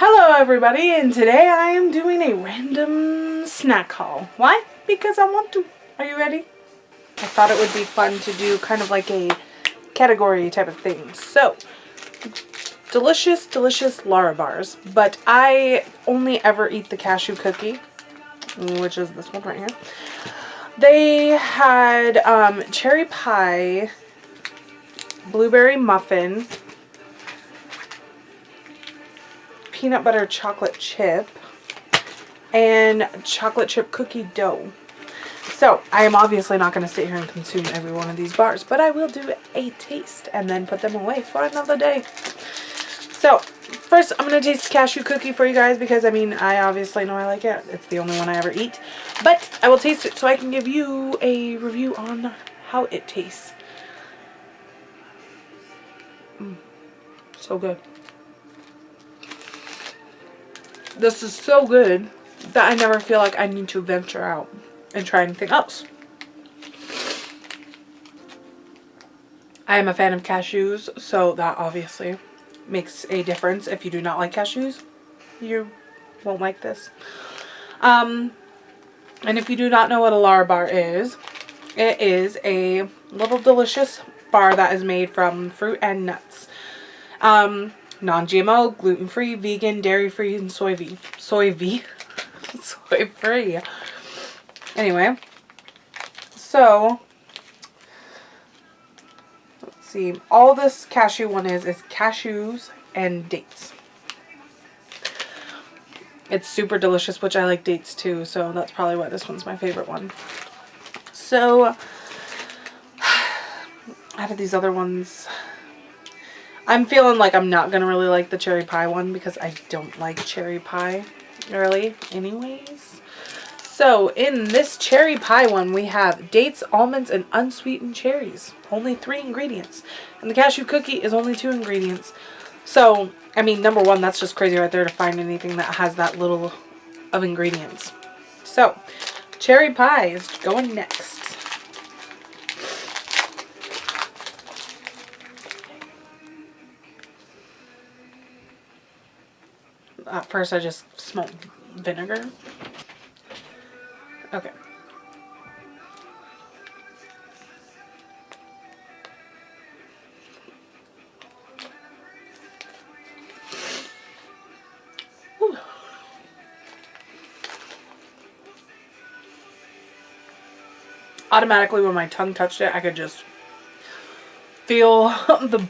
Hello everybody, and today I am doing a random snack haul. Why? Because I want to. Are you ready? I thought it would be fun to do kind of like a category type of thing. So, delicious Lara bars, but I only ever eat the cashew cookie, which is this one right here. They had cherry pie, blueberry muffin, peanut butter chocolate chip, and chocolate chip cookie dough. So I am obviously not going to sit here and consume every one of these bars, but I will do a taste and then put them away for another day. So first I'm going to taste the cashew cookie for you guys because I mean I obviously know I like it. It's the only one I ever eat, but I will taste it so I can give you a review on how it tastes. So good. This is so good that I never feel like I need to venture out and try anything else. I am a fan of cashews, so that obviously makes a difference. If you do not like cashews, you won't like this. And if you do not know what a Lara bar is, it is a little delicious bar that is made from fruit and nuts. Non-GMO, gluten-free, vegan, dairy-free, and soy-free. Anyway, so let's see. All this cashew one is cashews and dates. It's super delicious, which I like dates too, so that's probably why this one's my favorite one. So, out of these other ones, I'm feeling like I'm not going to really like the cherry pie one because I don't like cherry pie really anyways. So in this cherry pie one we have dates, almonds, and unsweetened cherries. Only 3 ingredients. And the cashew cookie is only 2 ingredients. So, I mean, number one, that's just crazy right there to find anything that has that little of ingredients. So, cherry pie is going next. At first I just smelled vinegar. Okay. Whew. Automatically when my tongue touched it, I could just feel the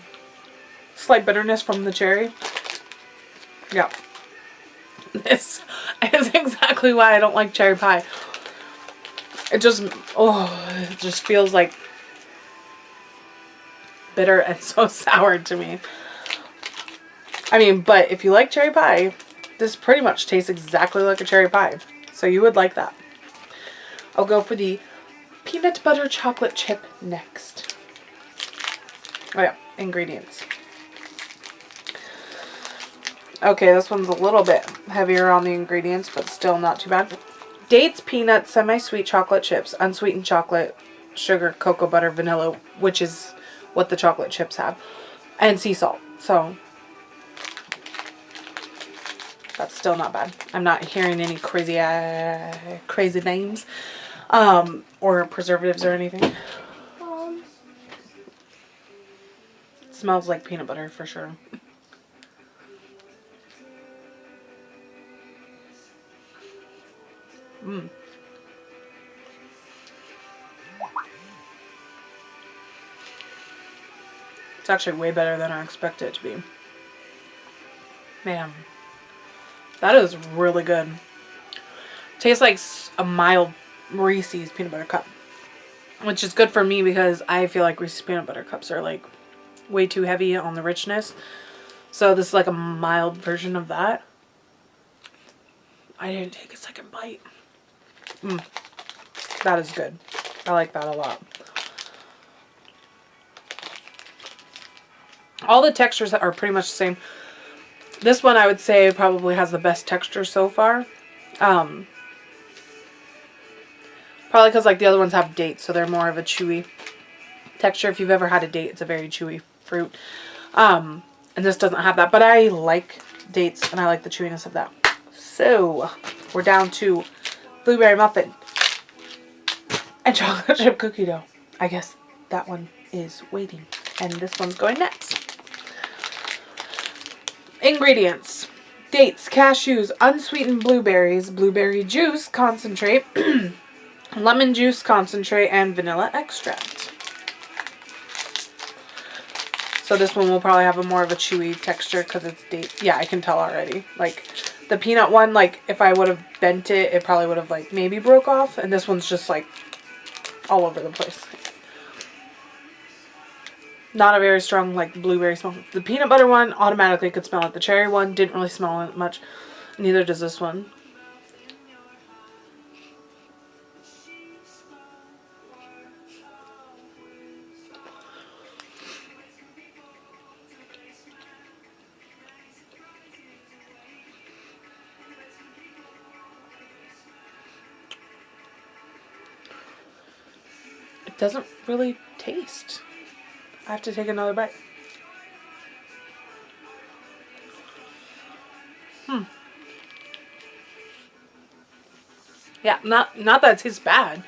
slight bitterness from the cherry. Yeah. This is exactly why I don't like cherry pie. It just feels like bitter and so sour to me. I mean, but if you like cherry pie, this pretty much tastes exactly like a cherry pie. So you would like that. I'll go for the peanut butter chocolate chip next. Oh yeah, ingredients. Okay, this one's a little bit heavier on the ingredients, but still not too bad. Dates, peanuts, semi-sweet chocolate chips, unsweetened chocolate, sugar, cocoa butter, vanilla, which is what the chocolate chips have, and sea salt. So, that's still not bad. I'm not hearing any crazy names or preservatives or anything. It smells like peanut butter for sure. It's actually way better than I expected it to be. Man, that is really good. Tastes like a mild Reese's peanut butter cup, which is good for me because I feel like Reese's peanut butter cups are like way too heavy on the richness. So this is like a mild version of that. I didn't take a second bite. That is good. I like that a lot. All the textures are pretty much the same. This one I would say probably has the best texture so far. Probably because like the other ones have dates, so they're more of a chewy texture. If you've ever had a date, it's a very chewy fruit. And this doesn't have that, but I like dates, and I like the chewiness of that. So we're down to blueberry muffin and chocolate chip cookie dough. I guess that one is waiting, and this one's going next. Ingredients: dates, cashews, unsweetened blueberries, blueberry juice concentrate, lemon juice concentrate, and vanilla extract. So this one will probably have a more of a chewy texture because it's date. Yeah, I can tell already. Like the peanut one, like if I would have bent it, it probably would have like maybe broke off. And this one's just like all over the place. Not a very strong like blueberry smell. The peanut butter one automatically could smell it. The cherry one didn't really smell it much. Neither does this one. It doesn't really taste. I have to take another bite. Yeah, not that it tastes bad.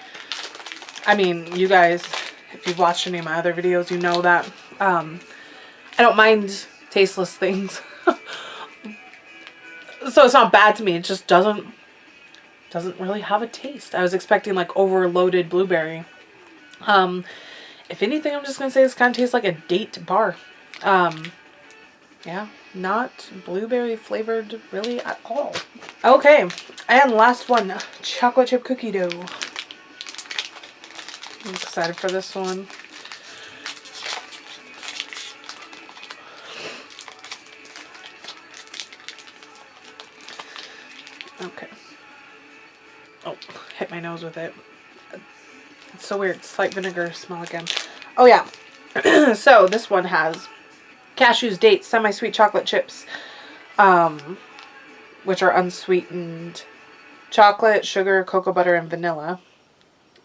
I mean, you guys, if you've watched any of my other videos, you know that I don't mind tasteless things. So it's not bad to me. It just doesn't really have a taste. I was expecting like overloaded blueberry. If anything, I'm just gonna say this kind of tastes like a date bar. Yeah, not blueberry flavored really at all. Okay, and last one, chocolate chip cookie dough. I'm excited for this one. Okay. Oh, hit my nose with it. It's so weird. Slight vinegar smell again. Oh yeah. So this one has cashews, dates, semi-sweet chocolate chips, which are unsweetened chocolate, sugar, cocoa butter, and vanilla.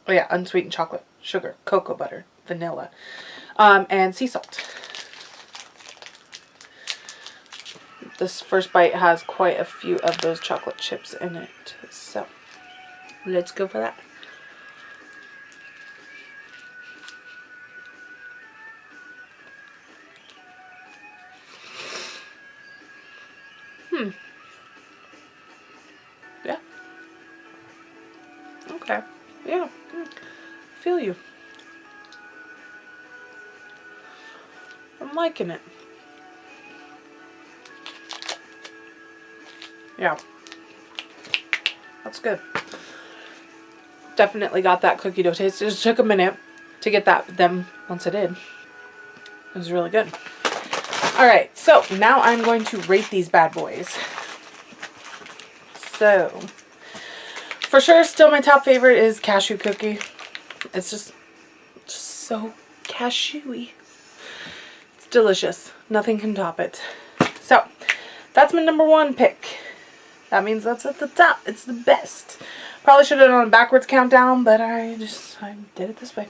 Oh yeah, unsweetened chocolate, sugar, cocoa butter, vanilla, and sea salt. This first bite has quite a few of those chocolate chips in it. So let's go for that. Yeah. Okay. Yeah. I feel you. I'm liking it. Yeah. That's good. Definitely got that cookie dough taste. It just took a minute to get them once I did. It was really good. Alright, so now I'm going to rate these bad boys. So, for sure, still my top favorite is cashew cookie. It's just so cashewy. It's delicious. Nothing can top it. So, that's my number one pick. That means that's at the top. It's the best. Probably should have done a backwards countdown, but I did it this way.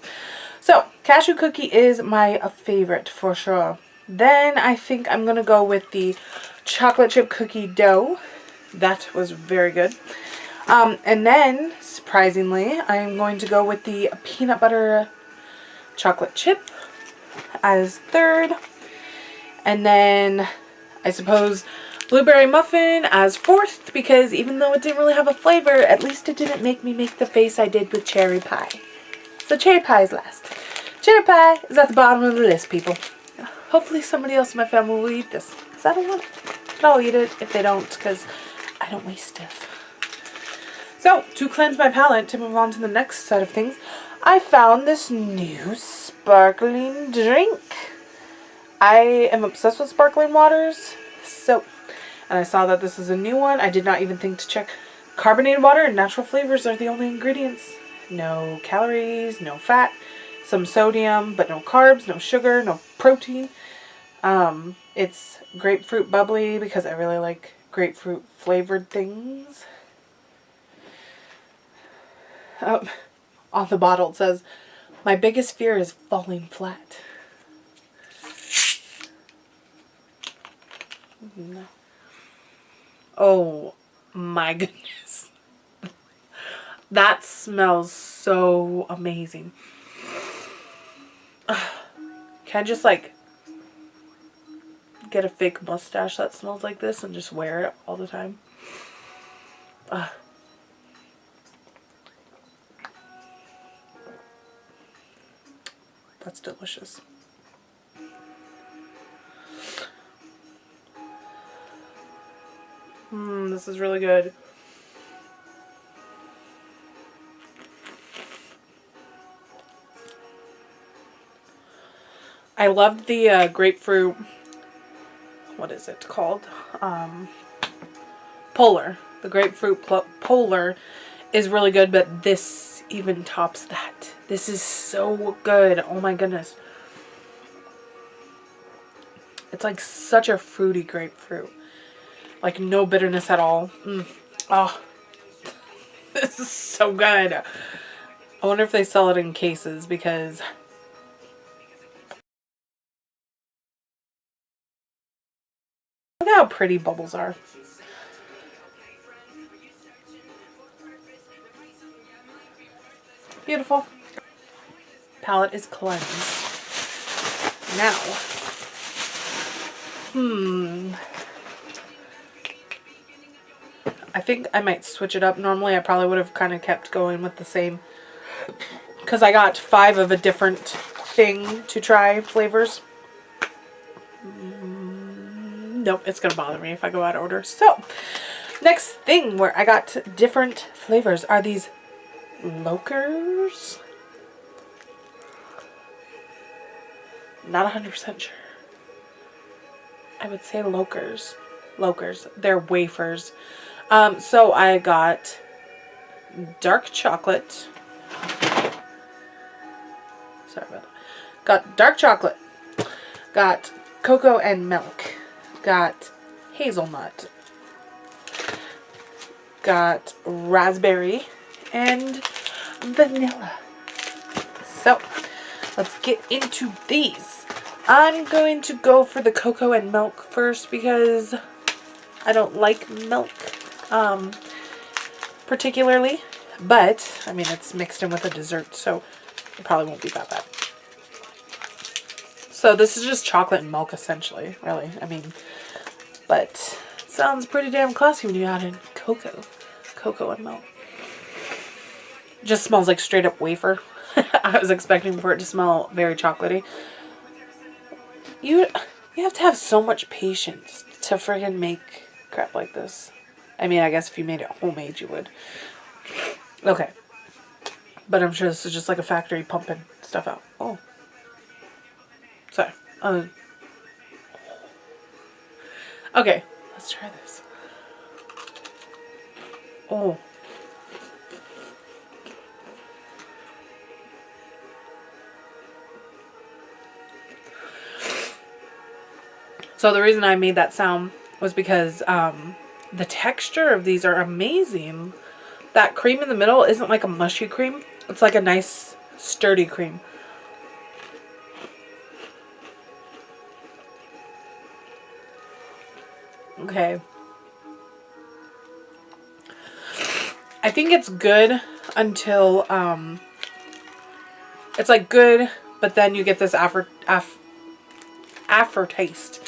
So, cashew cookie is my favorite for sure. Then I think I'm going to go with the chocolate chip cookie dough. That was very good. And then, surprisingly, I'm going to go with the peanut butter chocolate chip as third. And then, I suppose, blueberry muffin as fourth, because even though it didn't really have a flavor, at least it didn't make me make the face I did with cherry pie. So cherry pie is last. Cherry pie is at the bottom of the list, people. Hopefully somebody else in my family will eat this, because I don't want it. But I'll eat it if they don't, because I don't waste stuff. So, to cleanse my palate, to move on to the next set of things, I found this new sparkling drink. I am obsessed with sparkling waters, and I saw that this is a new one. I did not even think to check. Carbonated water and natural flavors are the only ingredients. No calories, no fat, some sodium, but no carbs, no sugar, no protein. It's grapefruit bubbly because I really like grapefruit flavored things. On the bottle it says, "My biggest fear is falling flat." No. Oh my goodness. That smells so amazing. Can I just like get a fake mustache that smells like this and just wear it all the time? That's delicious. This is really good. I love the grapefruit, what is it called? Polar. The grapefruit polar is really good, but this even tops that. This is so good. Oh my goodness. It's like such a fruity grapefruit. Like no bitterness at all. Oh, this is so good. I wonder if they sell it in cases because look how pretty bubbles are. Beautiful. Palette is cleansed. Now, I think I might switch it up. Normally I probably would have kind of kept going with the same, because I got 5 of a different thing to try flavors. Nope, it's gonna bother me if I go out of order. So, next thing where I got different flavors are these Lokers. Not 100% sure. I would say Lokers. Lokers. They're wafers. So I got dark chocolate. Sorry about that. Got dark chocolate. Got cocoa and milk. Got hazelnut. Got raspberry and vanilla. So let's get into these. I'm going to go for the cocoa and milk first because I don't like milk particularly, but I mean it's mixed in with a dessert, so it probably won't be that bad. So this is just chocolate and milk essentially, really. I mean, but it sounds pretty damn classy when you add in cocoa and milk. It just smells like straight up wafer. I was expecting for it to smell very chocolatey. You have to have so much patience to friggin' make crap like this. I mean, I guess if you made it homemade, you would. Okay. But I'm sure this is just like a factory pumping stuff out. Oh. Sorry. Okay. Let's try this. Oh. So the reason I made that sound was because the texture of these are amazing. That cream in the middle isn't like a mushy cream. It's like a nice sturdy cream. Okay. I think it's good until it's like good, but then you get this aftertaste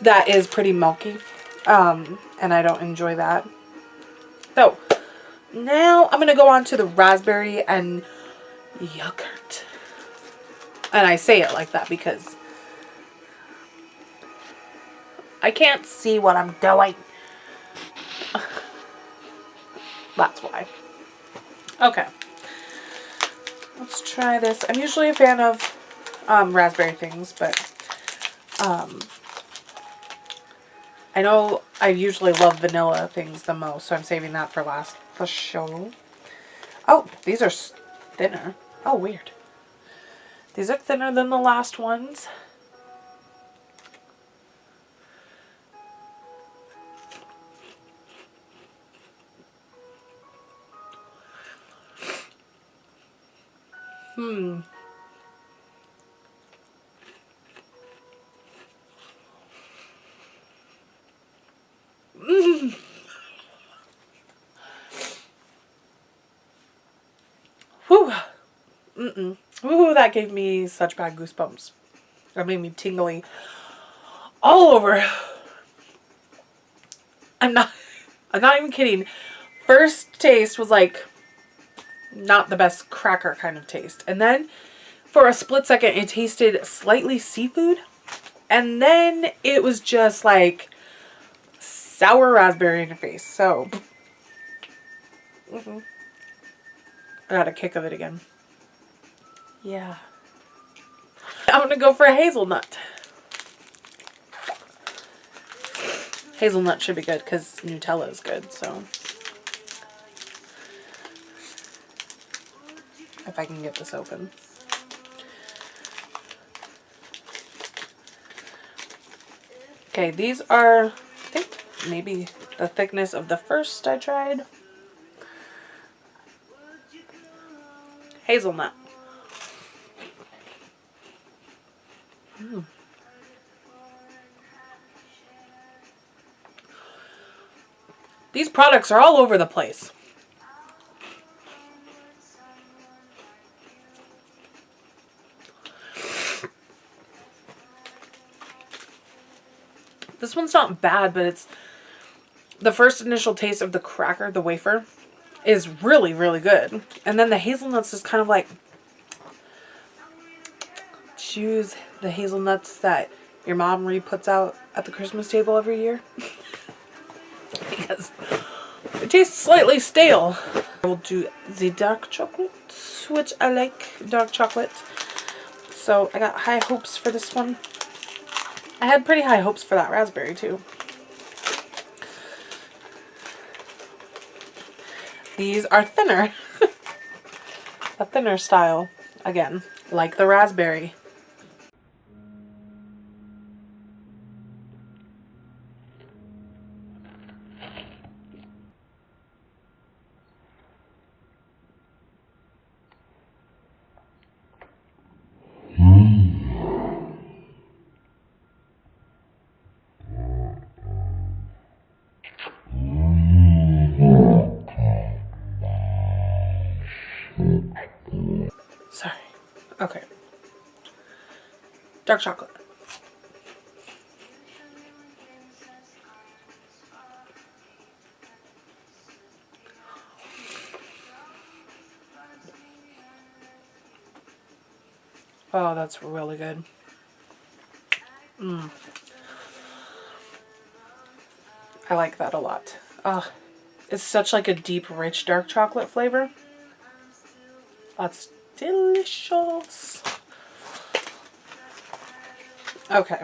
that is pretty milky, and I don't enjoy that. So now I'm gonna go on to the raspberry and yogurt, and I say it like that because I can't see what I'm doing. That's why. Okay, let's try this. I'm usually a fan of raspberry things, but I know I usually love vanilla things the most, so I'm saving that for last for sure. Oh, these are thinner. Oh, weird. These are thinner than the last ones. Ooh, that gave me such bad goosebumps. That made me tingly all over. I'm not even kidding. First taste was like not the best cracker kind of taste. And then for a split second it tasted slightly seafood. And then it was just like sour raspberry in your face. So I got a kick of it again. Yeah. I'm gonna go for a hazelnut. Hazelnut should be good because Nutella is good, so. If I can get this open. Okay, these are, I think, maybe the thickness of the first I tried. Hazelnut. These products are all over the place. This one's not bad, but it's the first initial taste of the cracker, the wafer, is really, really good. And then the hazelnuts is kind of like, choose the hazelnuts that your mom re-puts out at the Christmas table every year. Because it tastes slightly stale. I will do the dark chocolate, which I like dark chocolate. So I got high hopes for this one. I had pretty high hopes for that raspberry too. These are thinner. A thinner style. Again, like the raspberry. Sorry. Okay. Dark chocolate. Oh, that's really good. I like that a lot. It's such like a deep, rich dark chocolate flavor. That's delicious. Okay,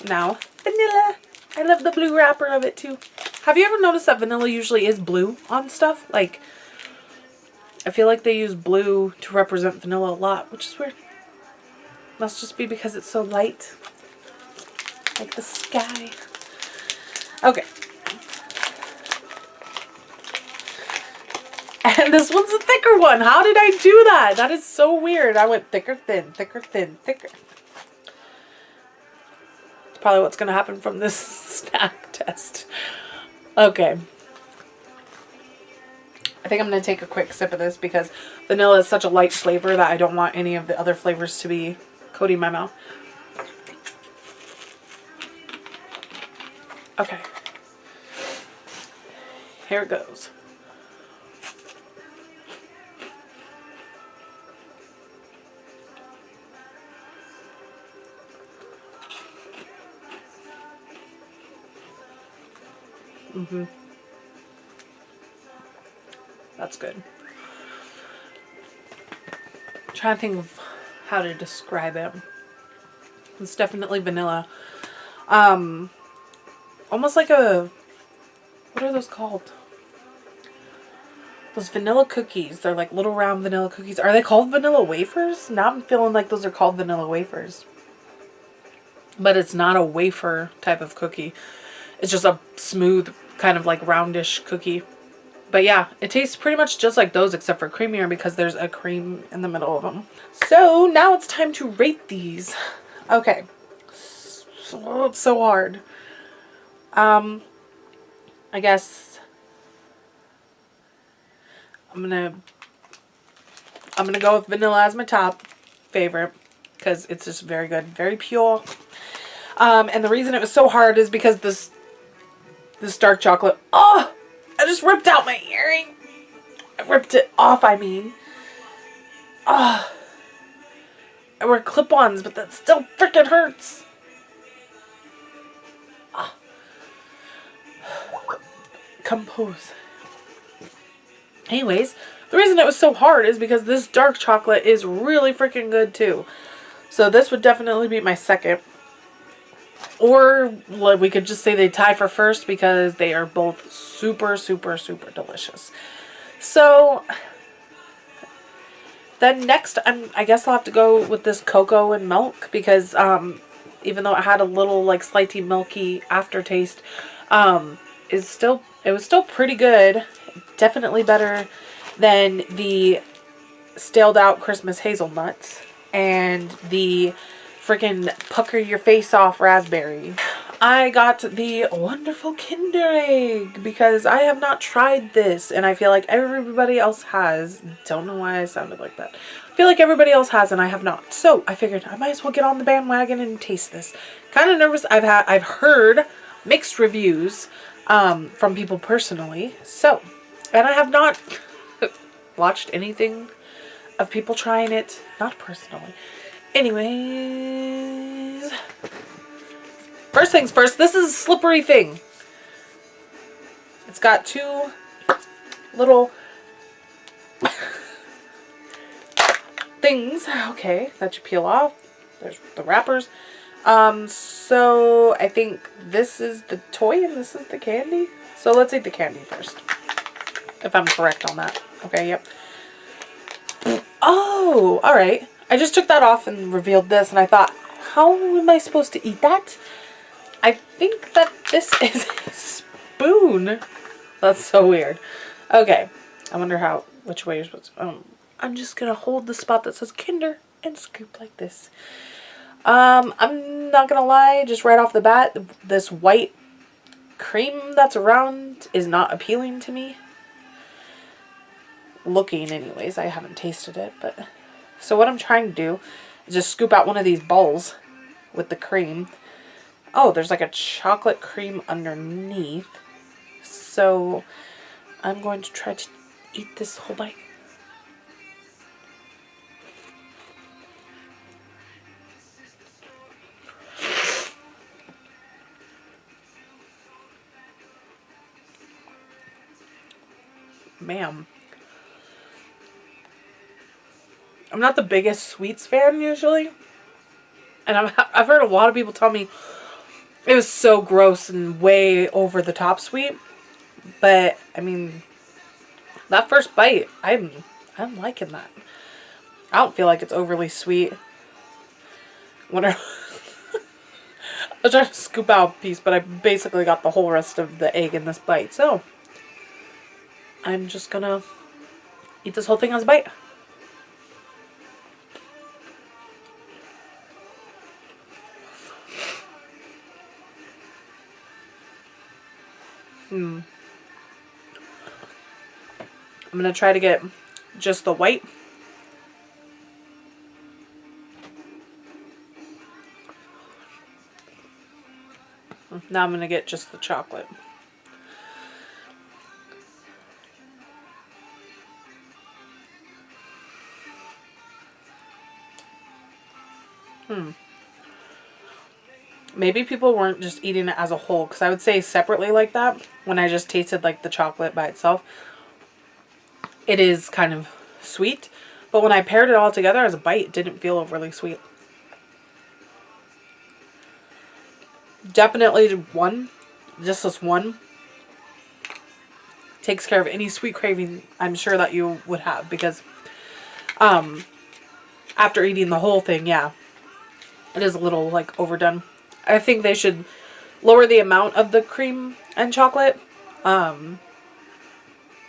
now vanilla. I love the blue wrapper of it too. Have you ever noticed that vanilla usually is blue on stuff? Like, I feel like they use blue to represent vanilla a lot, which is weird. Must just be because it's so light. Like the sky. Okay. And this one's a thicker one. How did I do that? That is so weird. I went thicker, thin, thicker, thin, thicker. It's probably what's going to happen from this snack test. Okay. I think I'm going to take a quick sip of this because vanilla is such a light flavor that I don't want any of the other flavors to be coating my mouth. Okay. Here it goes. That's good. I'm trying to think of how to describe it. It's definitely vanilla. Almost like a, what are those called? Those vanilla cookies. They're like little round vanilla cookies. Are they called vanilla wafers? Now I'm feeling like those are called vanilla wafers. But it's not a wafer type of cookie. It's just a smooth, kind of like roundish cookie. But yeah, it tastes pretty much just like those except for creamier because there's a cream in the middle of them. So now it's time to rate these. Okay. Oh, it's so hard. I guess I'm gonna go with vanilla as my top. favorite because it's just very good, very pure. And the reason it was so hard is because this dark chocolate, oh, I just ripped out my earring. I ripped it off, I mean. Oh, I wear clip-ons, but that still freaking hurts. Oh. Compose. Anyways, the reason it was so hard is because this dark chocolate is really freaking good too. So this would definitely be my second. Or we could just say they tie for first because they are both super, super, super delicious. So then next, I guess I'll have to go with this cocoa and milk because even though it had a little like slightly milky aftertaste, it was still pretty good. Definitely better than the staled out Christmas hazelnuts and the freaking pucker your face off raspberry. I got the wonderful Kinder Egg because I have not tried this and I feel like everybody else has. Don't know why I sounded like that. I feel like everybody else has and I have not. So I figured I might as well get on the bandwagon and taste this. Kind of nervous. I've heard mixed reviews from people personally. So, and I have not watched anything of people trying it, not personally. Anyways, first things first, this is a slippery thing. It's got two little things, okay, that you peel off. There's the wrappers. So I think this is the toy and this is the candy. So let's eat the candy first, if I'm correct on that. Okay, yep. Oh, all right. I just took that off and revealed this, and I thought, how am I supposed to eat that? I think that this is a spoon. That's so weird. Okay, I wonder which way you're supposed to. I'm just gonna hold the spot that says Kinder and scoop like this. I'm not gonna lie, just right off the bat, this white cream that's around is not appealing to me. Looking, anyways. I haven't tasted it, but. So what I'm trying to do is just scoop out one of these bowls with the cream. Oh, there's like a chocolate cream underneath. So I'm going to try to eat this whole bite. Ma'am. I'm not the biggest sweets fan usually. And I've heard a lot of people tell me it was so gross and way over the top sweet. But, I mean, that first bite, I'm liking that. I don't feel like it's overly sweet. When I was trying to scoop out a piece, but I basically got the whole rest of the egg in this bite. So, I'm just gonna eat this whole thing as a bite. I'm gonna try to get just the white. Now I'm gonna get just the chocolate. Maybe people weren't just eating it as a whole, because I would say separately like that, when I just tasted like the chocolate by itself, it is kind of sweet. But when I paired it all together as a bite, it didn't feel overly sweet. Definitely one, just this one, takes care of any sweet craving I'm sure that you would have, because after eating the whole thing, yeah, it is a little like overdone. I think they should lower the amount of the cream and chocolate,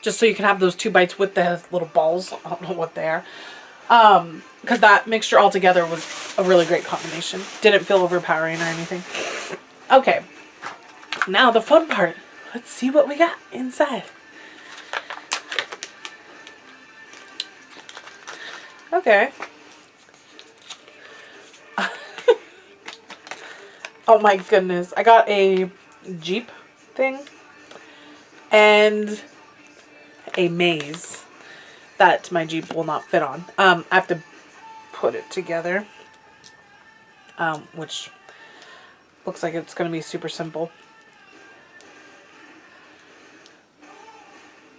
just so you can have those two bites with the little balls. I don't know what they are, because that mixture all together was a really great combination. Didn't feel overpowering or anything. Okay, now the fun part. Let's see what we got inside. Okay. Oh my goodness. I got a Jeep thing and a maze that my Jeep will not fit on. I have to put it together, which looks like it's going to be super simple.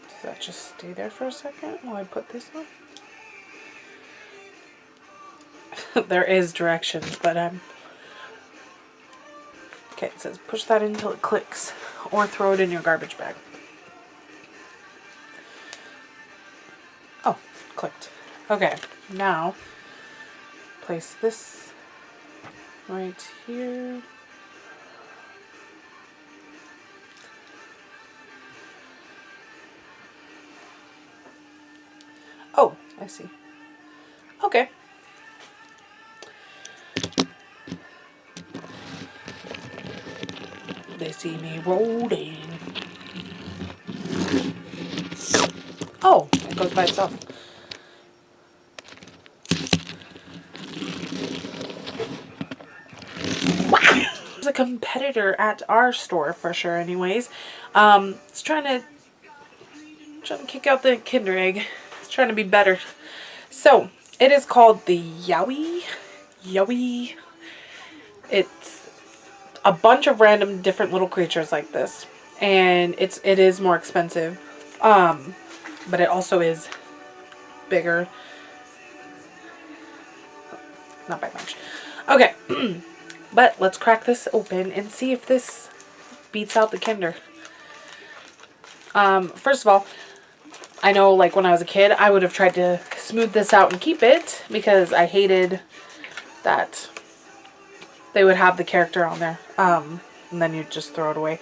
Does that just stay there for a second while I put this on? There is directions, but okay, it says push that in until it clicks or throw it in your garbage bag. Oh, clicked. Okay, now place this right here. Oh, I see. Okay. They see me rolling. Oh, it goes by itself. There's a competitor at our store for sure anyways. It's trying to kick out the Kinder Egg. It's trying to be better. So, it is called the Yowie. Yowie. It's a bunch of random different little creatures like this. And it is more expensive. But it also is bigger. Not by much. Okay. But let's crack this open and see if this beats out the Kinder. First of all, I know like when I was a kid, I would have tried to smooth this out and keep it because I hated that they would have the character on there. And then you just throw it away.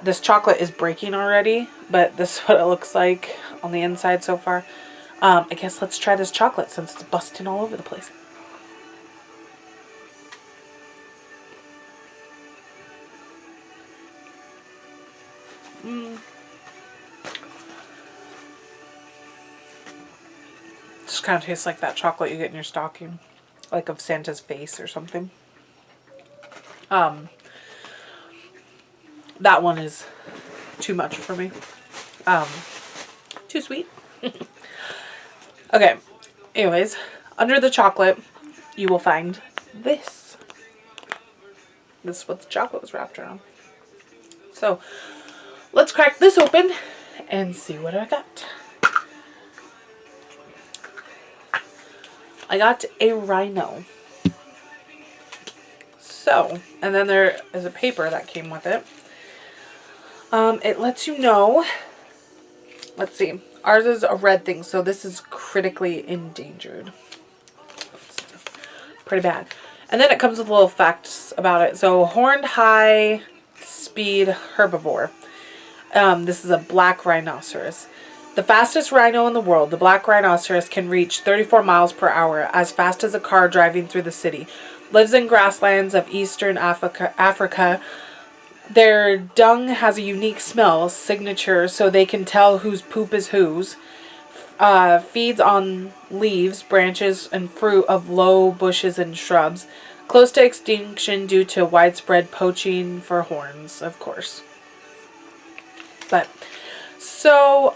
This chocolate is breaking already, but this is what it looks like on the inside so far. I guess let's try this chocolate since it's busting all over the place. Just kind of tastes like that chocolate you get in your stocking. Like of Santa's face or something. That one is too much for me. Too sweet. Okay. Anyways, under the chocolate, you will find this. This is what the chocolate was wrapped around. So, let's crack this open and see what I got. I got a rhino. So, and then there is a paper that came with it. It lets you know, let's see, ours is a red thing, so this is critically endangered. It's pretty bad. And then it comes with little facts about it. So, horned high-speed herbivore. This is a black rhinoceros. The fastest rhino in the world, the black rhinoceros can reach 34 miles per hour, as fast as a car driving through the city. Lives in grasslands of eastern Africa. Their dung has a unique smell, signature, so they can tell whose poop is whose. Feeds on leaves, branches, and fruit of low bushes and shrubs. Close to extinction due to widespread poaching for horns, of course. But, so,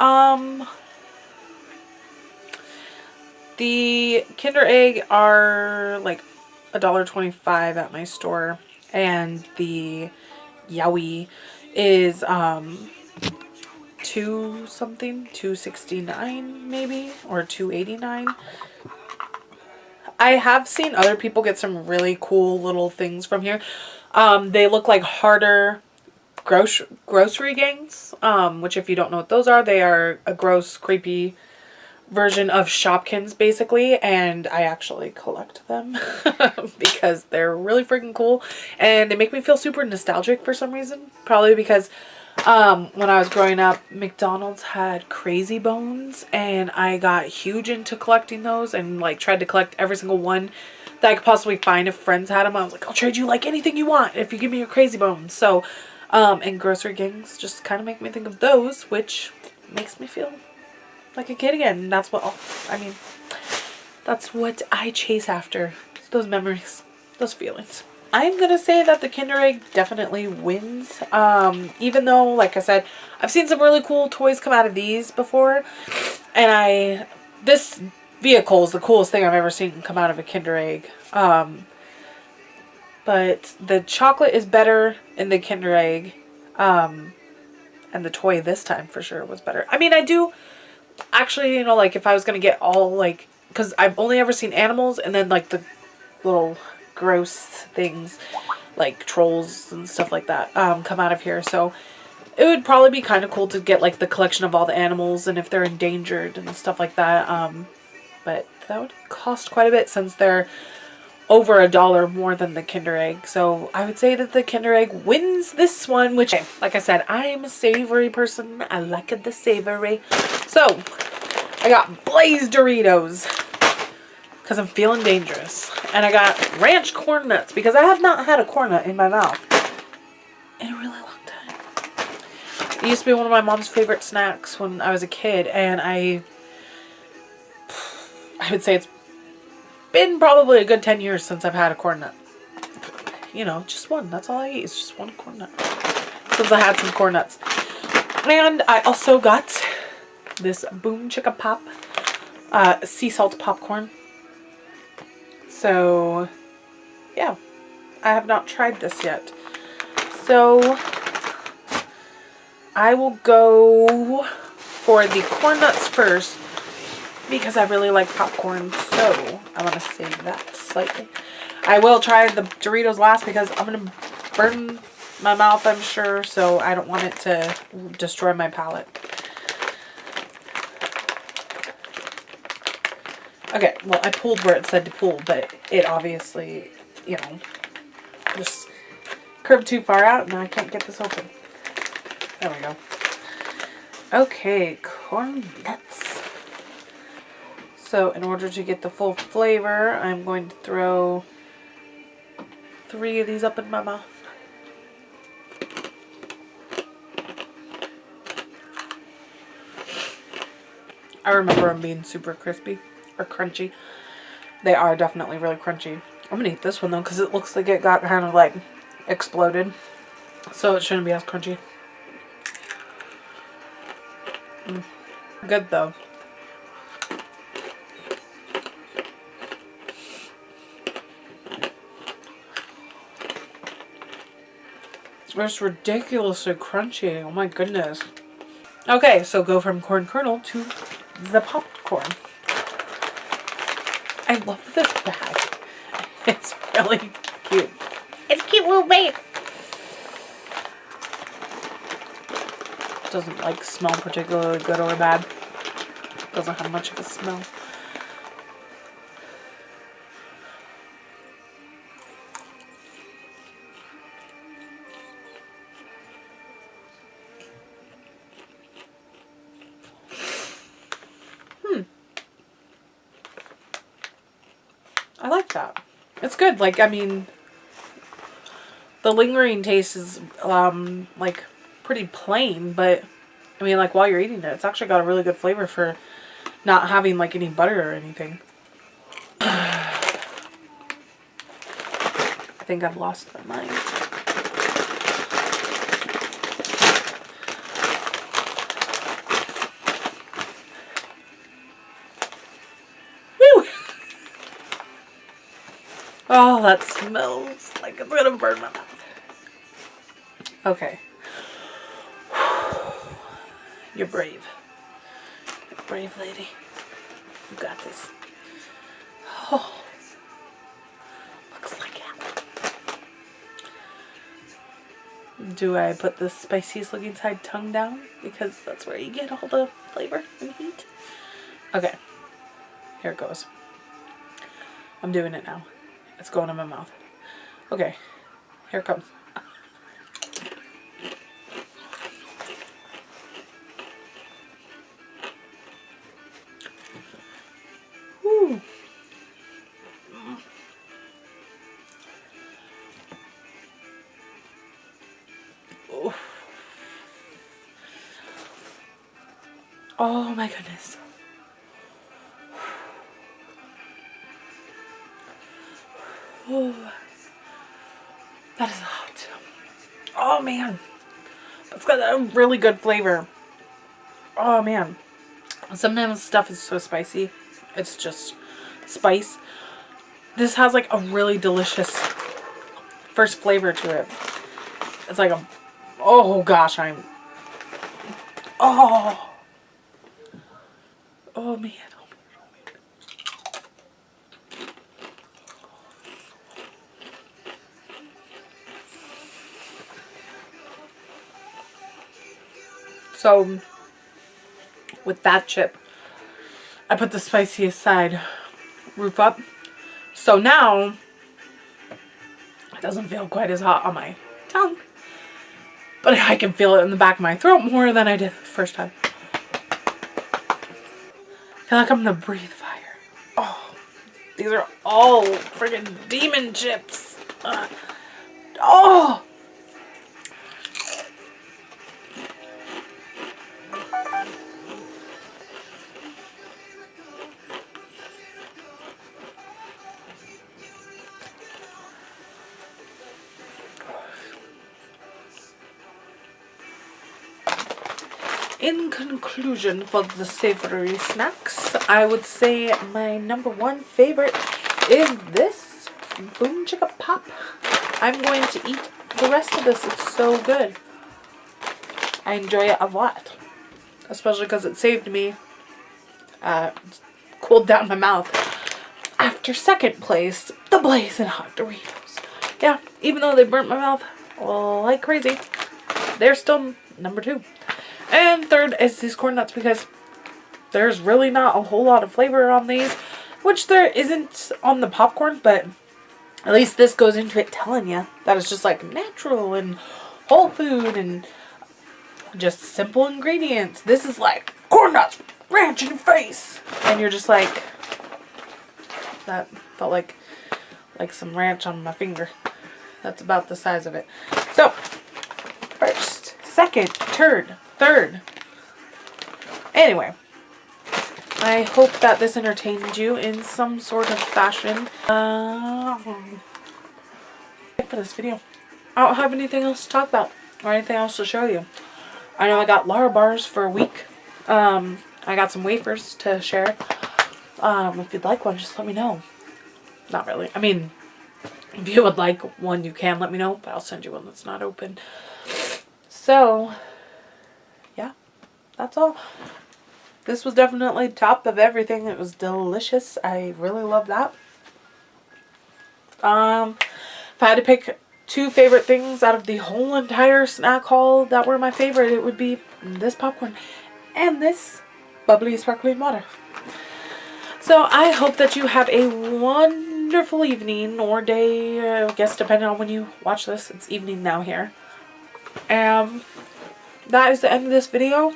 the Kinder Egg are like $1.25 at my store, and the Yowie is $2.69 maybe, or $2.89. I have seen other people get some really cool little things from here. They look like harder grocery gangs, which if you don't know what those are, they are a gross, creepy version of Shopkins basically, and I actually collect them because they're really freaking cool and they make me feel super nostalgic for some reason. Probably because when I was growing up, McDonald's had Crazy Bones and I got huge into collecting those and like tried to collect every single one that I could possibly find. If friends had them, I was like, I'll trade you like anything you want if you give me your Crazy Bones. So and grocery gangs just kind of make me think of those, which makes me feel like a kid again. That's what, I mean, that's what I chase after. It's those memories, those feelings. I'm going to say that the Kinder Egg definitely wins. Even though, like I said, I've seen some really cool toys come out of these before. And this vehicle is the coolest thing I've ever seen come out of a Kinder Egg. But the chocolate is better in the Kinder Egg. And the toy this time for sure was better. I mean, I do actually, you know, like if I was going to get all like, because I've only ever seen animals and then like the little gross things like trolls and stuff like that come out of here. So it would probably be kind of cool to get like the collection of all the animals and if they're endangered and stuff like that. But that would cost quite a bit since they're over $1 more than the Kinder Egg. So I would say that the Kinder Egg wins this one, which, like I said, I'm a savory person. I like the savory. So I got Blaze Doritos because I'm feeling dangerous. And I got Ranch Corn Nuts because I have not had a corn nut in my mouth in a really long time. It used to be one of my mom's favorite snacks when I was a kid, and I would say it's been probably a good 10 years since I've had a corn nut. You know, just one. That's all I eat is just one corn nut. Since I had some corn nuts. And I also got this Boom Chicka Pop sea salt popcorn. So, yeah. I have not tried this yet. So, I will go for the corn nuts first because I really like popcorn. So, I want to save that slightly. I will try the Doritos last because I'm going to burn my mouth, I'm sure. So, I don't want it to destroy my palate. Okay, well, I pulled where it said to pull, but it obviously, you know, just curved too far out and I can't get this open. There we go. Okay, corn nuts. So in order to get the full flavor, I'm going to throw 3 of these up in my mouth. I remember them being super crispy or crunchy. They are definitely really crunchy. I'm gonna eat this one though because it looks like it got kind of like exploded. So it shouldn't be as crunchy. Good though. It's ridiculously crunchy. Oh my goodness. Okay, so go from corn kernel to the popcorn. I love this bag. It's really cute. It's a cute little babe. Doesn't like smell particularly good or bad. Doesn't have much of a smell. I like that. It's good. Like, I mean, the lingering taste is like pretty plain, but I mean, like while you're eating it, it's actually got a really good flavor for not having like any butter or anything. I think I've lost my mind. Woo! Oh, that smells like it's gonna burn my mouth. Okay. You're brave. You're a brave lady. You got this. Oh. Looks like it. Do I put the spiciest looking side tongue down? Because that's where you get all the flavor and heat. Okay. Here it goes. I'm doing it now. It's going in my mouth. Okay. Here it comes. Whew. Oh my goodness. Oh. That is hot. Oh man. It's got a really good flavor. Oh man. Sometimes stuff is so spicy. It's just spice. This has like a really delicious first flavor to it. It's like a, oh gosh, oh. Oh man. So, with that chip, I put the spiciest side roof up. So now, it doesn't feel quite as hot on my tongue. But I can feel it in the back of my throat more than I did the first time. I feel like I'm gonna breathe fire. Oh, these are all friggin' demon chips. Oh! In conclusion, for the savory snacks, I would say my number one favorite is this Boom Chicka Pop. I'm going to eat the rest of this. It's so good. I enjoy it a lot. Especially because it saved me. Cooled down my mouth. After second place, the Blazing Hot Doritos. Yeah, even though they burnt my mouth like crazy, they're still number 2. And third is these corn nuts, because there's really not a whole lot of flavor on these, which there isn't on the popcorn, but at least this goes into it telling you that it's just like natural and whole food and just simple ingredients. This is like corn nuts, ranch in your face, and you're just like, that felt like some ranch on my finger. That's about the size of it. So, first, second, third. Anyway, I hope that this entertained you in some sort of fashion. For this video, I don't have anything else to talk about or anything else to show you. I know I got Lara bars for a week. I got some wafers to share. If you'd like one, just let me know. Not really. I mean, if you would like one, you can let me know, but I'll send you one that's not open. So, yeah, that's all. This was definitely top of everything. It was delicious. I really love that. If I had to pick 2 favorite things out of the whole entire snack haul that were my favorite, it would be this popcorn and this bubbly sparkling water. So I hope that you have a wonderful evening or day, I guess depending on when you watch this. It's evening now here. That is the end of this video.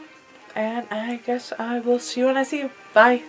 And I guess I will see you when I see you. Bye.